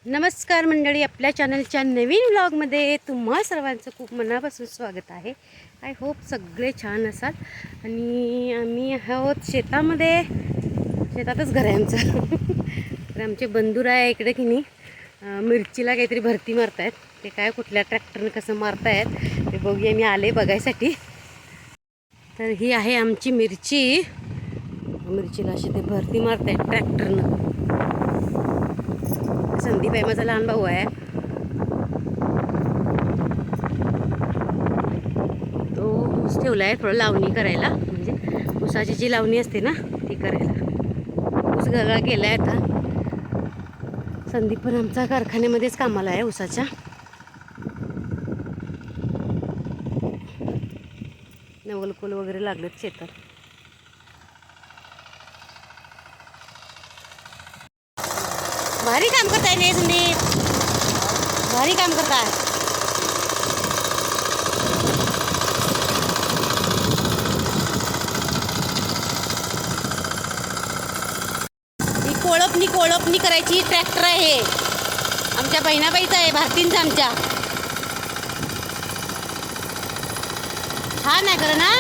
नमस्कार मंडळी, आपल्या चॅनलच्या नवीन व्लॉगमध्ये तुम्हा सर्वांचं खूप मनापासून स्वागत आहे. आय होप सगळे छान असाल. आणि आम्ही आहोत शेतामध्ये, शेतातच घर आहे आमचं. तर आमचे बंधुरा आहे इकडे की नाही मिरचीला काहीतरी भरती मारतायत. ते काय कुठल्या ट्रॅक्टरनं कसं मारतायत ते बघूया, मी आले बघायसाठी. तर ही आहे आमची मिरची. मिरचीला अशी ते भरती मारतायत ट्रॅक्टरनं. संदीप आहे, माझा लहान भाऊ आहे. तो ऊस ठेवला आहे थोडं लावणी करायला, म्हणजे ऊसाची जी लावणी असते ना ती करायला. ऊस घरा गेला आहे आता. संदीप पण आमचा कारखान्यामध्येच कामाला आहे ऊसाच्या. नवलकोल वगैरे लागलेत शेतात. भारी काम करताय रे संदीप, भारी काम करताय. ही कोळपणी करायची ट्रॅक्टर आहे. आमच्या बहिणाबाईचा आहे, भारतींचा आमच्या. छान आहे खरं ना.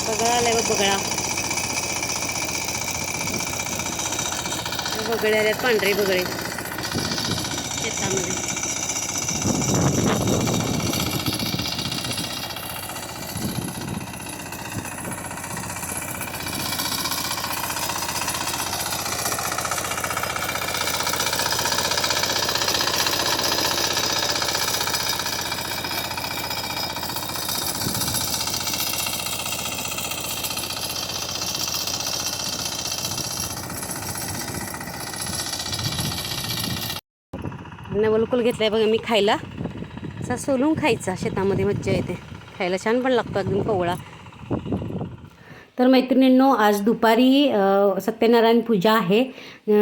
बगळा आलाय बघ, बगळा. बगळे आल्यात, पांढरे बगळे शेतामध्ये. नवलकोल घेतलाय बघा मी खायला. असा सोलून खायचा, शेतामध्ये मज्जा येते खायला, छान पण लागतो अगदी कोवळा. तर मैत्रिणींनो, आज दुपारी सत्यनारायण पूजा आहे.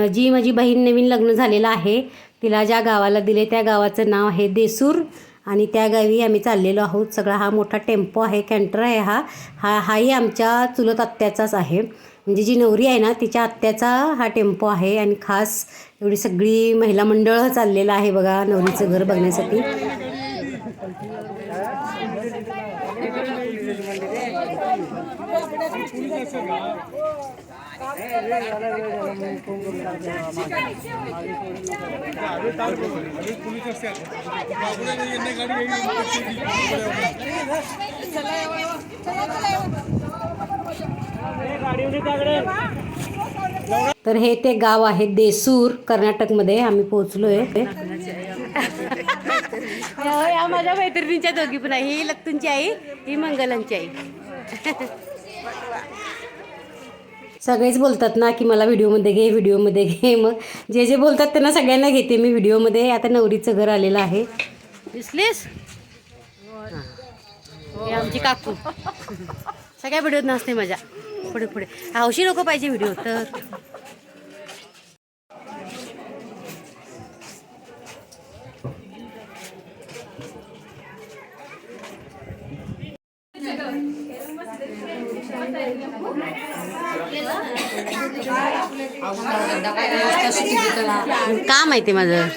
जी माझी बहीण नवीन लग्न झालेलं आहे, तिला ज्या गावाला दिले त्या गावाचं नाव आहे देसूर. आणि त्या गावी आम्ही चाललेलो आहोत. सगळा हा मोठा टेम्पो आहे, कॅन्टर आहे. हाही आमच्या चुलत आत्याचाच आहे, म्हणजे जी नवरी आहे ना तिच्या आत्याचा हा टेम्पो आहे. आणि खास एवढी सगळी महिला मंडळ चाललेलं आहे बघा नवरीचं घर बघण्यासाठी. तर हे ते गाव आहे देसूर, कर्नाटकमध्ये. आम्ही पोहोचलोय. या माझ्या मैत्रिणींच्या दोघी पण आहे. ही लत्तूंची आई, ही मंगलांची आई. सगळेच बोलतात ना की मला व्हिडिओमध्ये घे, व्हिडिओमध्ये घे. मग जे जे बोलतात त्यांना सगळ्यांना घेते मी व्हिडिओमध्ये. आता नवरीचं घर आलेलं आहे, दिसलीस. हे आमची काकू सगळ्या व्हिडिओत नसते माझ्या. पुढे पुढे हौशी लोक पाहिजे व्हिडिओ तर. का माहिती माझं.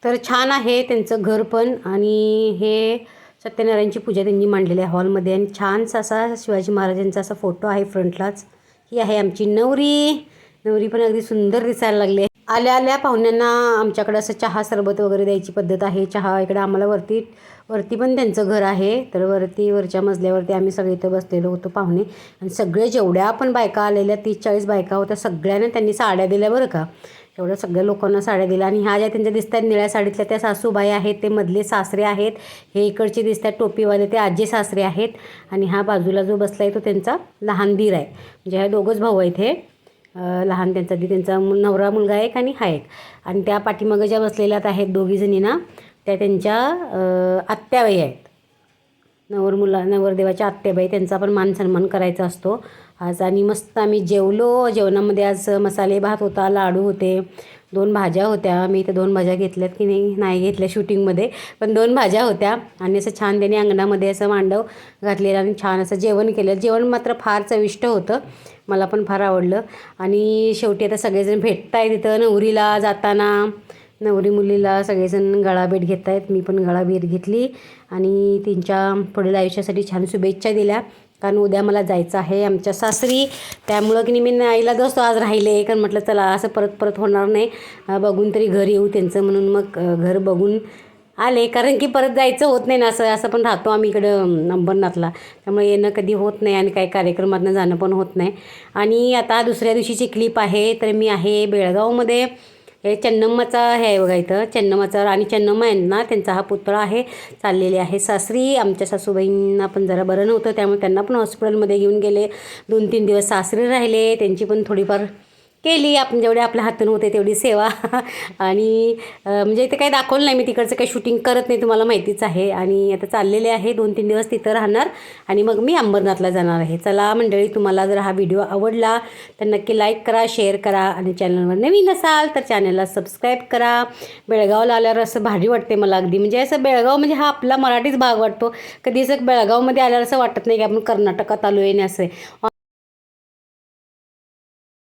तर छान आहे त्यांचं घर पण. आणि हे सत्यनारायणची पूजा त्यांनी मांडलेली आहे हॉलमध्ये. आणि छानसा असा शिवाजी महाराजांचा असा फोटो आहे फ्रंटलाच. ही आहे आमची नवरी. नवरी पण अगदी सुंदर दिसायला लागली. आल्या आल्या पाहुण्यांना आमच्याकडे असं चहा सरबत वगैरे द्यायची पद्धत आहे. चहा इकडे आम्हाला वरती पण त्यांचं घर आहे. तर वरच्या मजल्यावरती आम्ही सगळे इथं बसलेलो होतो पाहुणे. आणि सगळे जेवढ्या पण बायका आलेल्या 30-40 बायका होत्या, सगळ्यांना त्यांनी साड्या दिल्या बरं का. तेवढं सगळ्या लोकांना साड्या दिल्या. आणि ह्या ज्या त्यांच्या दिसत आहेत निळ्या साडीतल्या त्या सासूबाई आहेत, ते मधले सासरे आहेत. हे इकडचे दिसत आहेत टोपीवाले ते आजी सासरे आहेत. आणि हा बाजूला जो बसला आहे तो त्यांचा लहान दीर आहे. म्हणजे ह्या दोघंच भाऊ आहेत हे. लहान त्यांचा दीर, त्यांचा नवरा मुलगा एक आणि हा एक. आणि त्या पाठीमागं ज्या बसलेल्यात आहेत दोघीजणी ना, त्या त्यांच्या आत्याबाई आहेत. नवरदेवाच्या आत्याबाई, त्यांचा पण मान सन्मान करायचा असतो आज. आणि मस्त आम्ही जेवलो. जेवणामध्ये आज मसाले भात होता, लाडू होते, 2 भाज्या होत्या. मी इथं 2 भाज्या घेतल्यात की नाही घेतल्या शूटिंगमध्ये, पण 2 भाज्या होत्या. आणि असं छान त्याने अंगणामध्ये असं मांडव घातलेलं आणि छान असं जेवण केलं. जेवण मात्र फार चविष्ट होतं, मला पण फार आवडलं. आणि शेवटी आता सगळेजण भेटत आहेत तिथं नवरीला जाताना. नवरी मुलीला सगळेजण गळाभेट घेत आहेत. मी पण गळाभेट घेतली आणि त्यांच्या पुढील आयुष्यासाठी छान शुभेच्छा दिल्या. कारण उद्या मला जायचं आहे आमच्या सासरी. त्यामुळं की मी नाईला दोस्त आज राहिले, कारण म्हटलं चला असं परत होणार नाही, बघून तरी घर येऊ त्यांचं. म्हणून मग घर बघून आले, कारण की परत जायचं होत नाही ना, असं पण राहतो आम्ही इकडं अंबरनाथला. त्यामुळे येणं कधी होत नाही आणि काही कार्यक्रमातनं जाणं पण होत नाही. आणि आता दुसऱ्या दिवशीची क्लिप आहे. तर मी आहे बेळगावमध्ये. हे चन्नम्माचा हे आहे बघा इथं, चन्नम्माचा आणि चन्नम्मा आहे ना, त्यांचा हा पुतळा आहे. चाललेले आहे सासरी. आमच्या सासूबाईंना पण जरा बरं नव्हतं, त्यामुळे त्यांना पण हॉस्पिटलमध्ये घेऊन गेले. 2-3 दिवस सासरी राहिले. त्यांची पण थोडीफार केली आपण जेवढे आपल्या हातून होते तेवढी सेवा. आणि म्हणजे इथे काही दाखवलं नाही मी, तिकडचं काही शूटिंग करत नाही, तुम्हाला माहितीच आहे. आणि आता चाललेले आहे 2-3 दिवस तिथं राहणार आणि मग मी अंबरनाथला जाणार आहे. चला मंडळी, तुम्हाला जर हा व्हिडिओ आवडला तर नक्की लाईक करा, शेअर करा. आणि चॅनलवर नवीन असाल तर चॅनलला सबस्क्राईब करा. बेळगावला आल्यावर असं भारी वाटते मला अगदी. म्हणजे असं बेळगाव म्हणजे हा आपला मराठीच भाग वाटतो. कधी असं बेळगावमध्ये आल्यावर असं वाटत नाही की आपण कर्नाटकात आलो आहे. असं